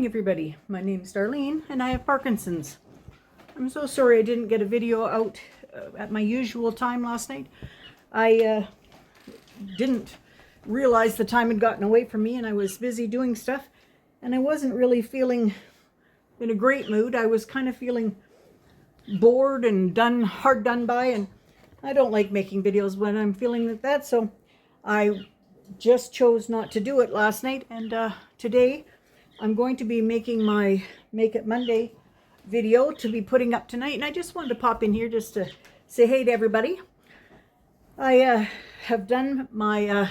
morning, everybody. My name is Darlene and I have Parkinson's. I'm so sorry I didn't get a video out at my usual time last night. I didn't realize the time had gotten away from me and I was busy doing stuff and I wasn't really feeling in a great mood. I was kind of feeling bored and hard done by, and I don't like making videos when I'm feeling like that, so I just chose not to do it last night. And today I'm going to be making my Make It Monday video to be putting up tonight, and I just wanted to pop in here just to say hey to everybody. I have done my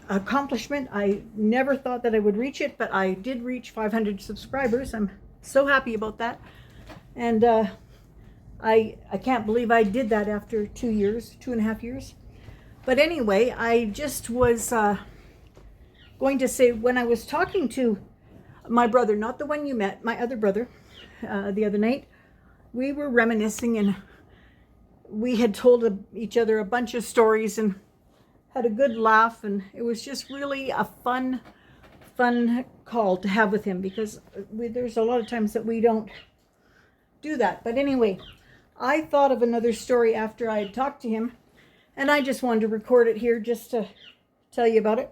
accomplishment. I never thought that I would reach it, but I did reach 500 subscribers. I'm so happy about that, and I can't believe I did that after 2.5 years. But anyway, I just was going to say, when I was talking to my brother, not the one you met, my other brother, the other night, we were reminiscing and we had told each other a bunch of stories and had a good laugh, and it was just really a fun call to have with him, because there's a lot of times that we don't do that. But anyway, I thought of another story after I had talked to him, and I just wanted to record it here just to tell you about it.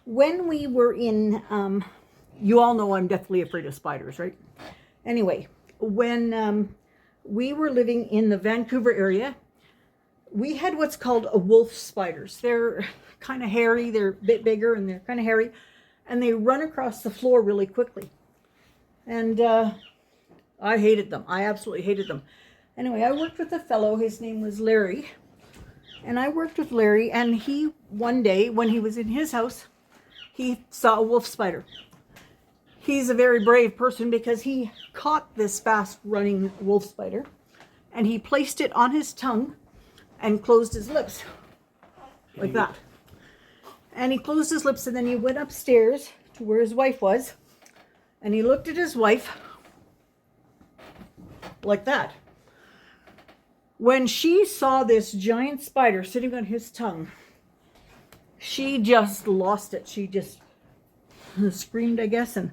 When we were in, you all know I'm deathly afraid of spiders, right? Anyway, when we were living in the Vancouver area, we had what's called a wolf spiders. They're kind of hairy, they're a bit bigger, and they're kind of hairy, and they run across the floor really quickly. And I hated them. I absolutely hated them. Anyway, I worked with a fellow, his name was Larry, and I worked with Larry, and he, one day, when he was in his house, he saw a wolf spider. He's a very brave person because he caught this fast-running wolf spider, and he placed it on his tongue and closed his lips, like that. And he closed his lips, and then he went upstairs to where his wife was, and he looked at his wife, like that. When she saw this giant spider sitting on his tongue, she just lost it. She just screamed, I guess, and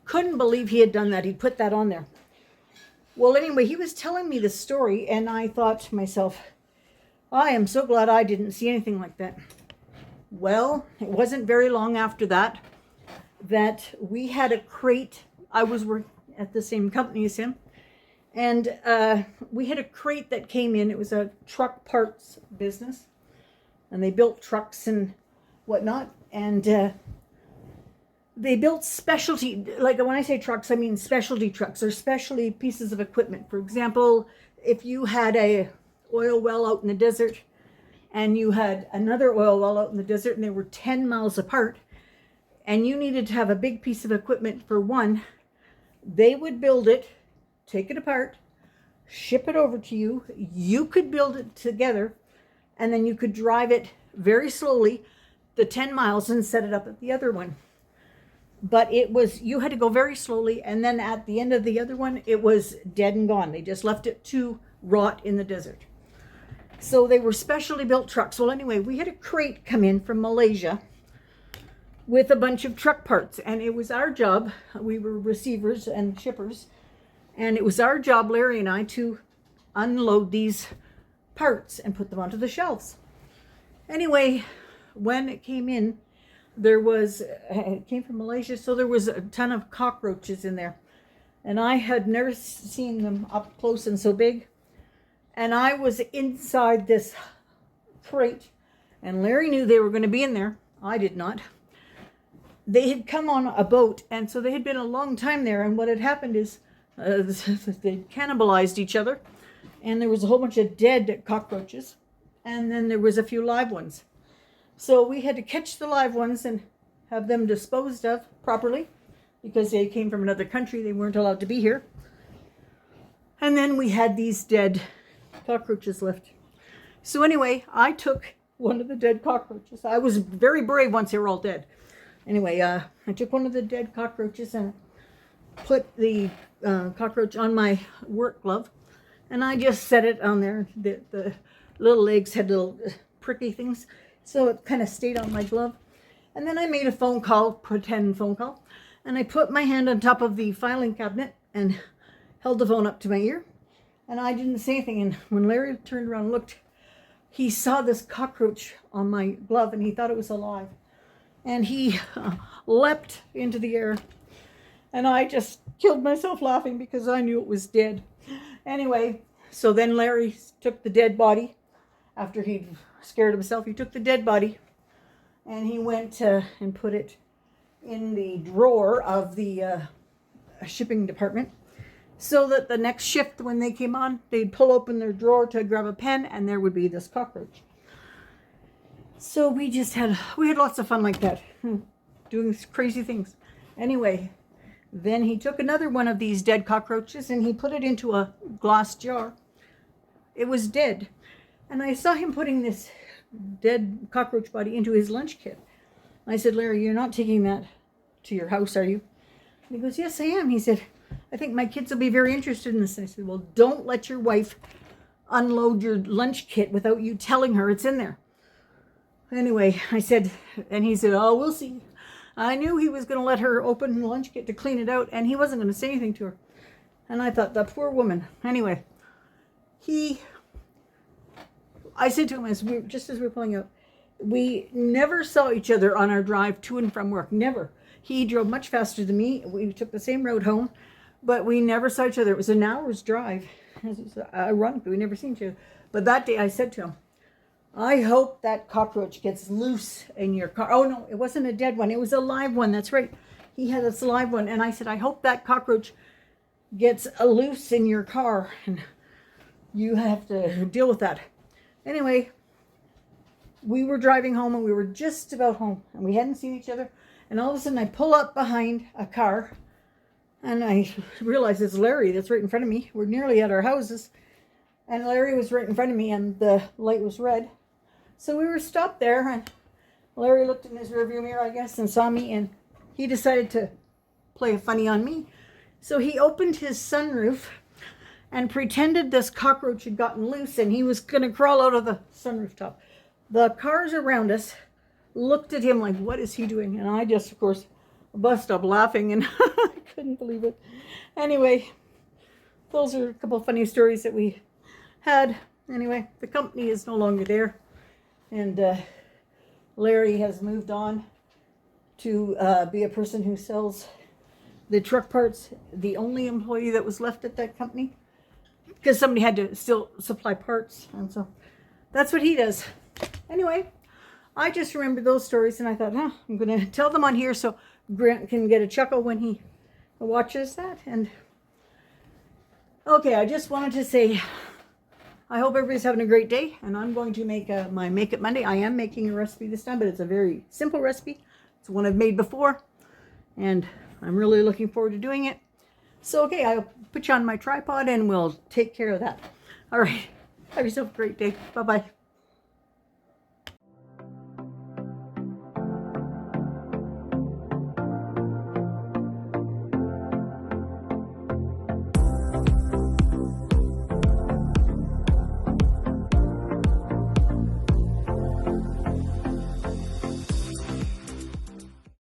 couldn't believe he had done that. He put that on there. Well, anyway, he was telling me this story, and I thought to myself, I am so glad I didn't see anything like that. Well, it wasn't very long after that we had a crate. I was working at the same company as him, and we had a crate that came in. It was a truck parts business, and they built trucks and whatnot, and they built specialty, like when I say trucks, I mean specialty trucks or specialty pieces of equipment. For example, if you had a oil well out in the desert and you had another oil well out in the desert and they were 10 miles apart and you needed to have a big piece of equipment for one, they would build it, take it apart, ship it over to you. You could build it together, and then you could drive it very slowly the 10 miles and set it up at the other one. But you had to go very slowly, and then at the end of the other one, it was dead and gone. They just left it to rot in the desert. So they were specially built trucks. Well, anyway, we had a crate come in from Malaysia with a bunch of truck parts, and it was our job. We were receivers and shippers, and it was our job, Larry and I, to unload these parts and put them onto the shelves. Anyway, when it came in, it came from Malaysia, so there was a ton of cockroaches in there, and I had never seen them up close and so big. And I was inside this crate, and Larry knew they were going to be in there. I did not. They had come on a boat, and so they had been a long time there, and what had happened is they cannibalized each other, and there was a whole bunch of dead cockroaches, and then there was a few live ones. So we had to catch the live ones and have them disposed of properly, because they came from another country. They weren't allowed to be here. And then we had these dead cockroaches left. So anyway, I took one of the dead cockroaches. I was very brave once they were all dead. Anyway, I took one of the dead cockroaches and put the cockroach on my work glove, and I just set it on there. The little legs had little pricky things, so it kind of stayed on my glove. And then I made a phone call, pretend phone call, And I put my hand on top of the filing cabinet and held the phone up to my ear. And I didn't say anything. And when Larry turned around and looked, he saw this cockroach on my glove and he thought it was alive. And he leapt into the air. And I just killed myself laughing because I knew it was dead. Anyway, so then Larry took the dead body. After he'd scared himself, he took the dead body and he went and put it in the drawer of the shipping department, so that the next shift when they came on, they'd pull open their drawer to grab a pen and there would be this cockroach. So we had lots of fun like that, doing crazy things. Anyway, then he took another one of these dead cockroaches and he put it into a glass jar. It was dead. And I saw him putting this dead cockroach body into his lunch kit. I said, Larry, you're not taking that to your house, are you? And he goes, yes, I am. He said, I think my kids will be very interested in this. I said, well, don't let your wife unload your lunch kit without you telling her it's in there. Anyway, I said, and he said, oh, we'll see. I knew he was going to let her open the lunch kit to clean it out, and he wasn't going to say anything to her. And I thought, that poor woman. Anyway, I said to him, just as we were pulling out, we never saw each other on our drive to and from work. Never. He drove much faster than me. We took the same road home, but we never saw each other. It was an hour's drive. It was ironic, we never seen each other. But that day I said to him, I hope that cockroach gets loose in your car. Oh, no, it wasn't a dead one. It was a live one. That's right. He had this live one. And I said, I hope that cockroach gets loose in your car. And you have to deal with that. Anyway, we were driving home and we were just about home. And we hadn't seen each other. And all of a sudden I pull up behind a car. And I realize it's Larry that's right in front of me. We're nearly at our houses. And Larry was right in front of me and the light was red. So we were stopped there, and Larry looked in his rearview mirror, I guess, and saw me, and he decided to play a funny on me. So he opened his sunroof and pretended this cockroach had gotten loose, and he was going to crawl out of the sunroof top. The cars around us looked at him like, what is he doing? And I just, of course, bust up laughing, and I couldn't believe it. Anyway, those are a couple of funny stories that we had. Anyway, the company is no longer there. And Larry has moved on to be a person who sells the truck parts, the only employee that was left at that company, because somebody had to still supply parts. And so that's what he does. Anyway, I just remembered those stories and I thought, I'm going to tell them on here so Grant can get a chuckle when he watches that. And okay, I just wanted to say, I hope everybody's having a great day, and I'm going to make my Make It Monday. I am making a recipe this time, but it's a very simple recipe. It's one I've made before, and I'm really looking forward to doing it. So, okay, I'll put you on my tripod, and we'll take care of that. All right, have yourself a great day. Bye-bye.